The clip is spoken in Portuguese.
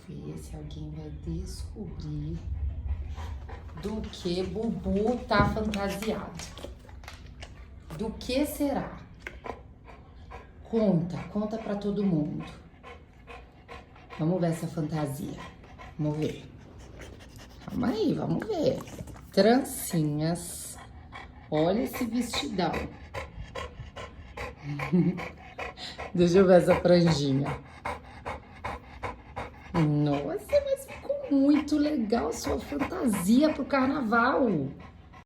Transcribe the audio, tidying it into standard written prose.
ver se alguém vai descobrir do que Bubu tá fantasiado. Do que será? Conta pra todo mundo. Vamos ver essa fantasia. Vamos ver. Calma aí, vamos ver. Trancinhas. Olha esse vestidão. Deixa eu ver essa franjinha. Nossa, mas ficou muito legal sua fantasia pro carnaval.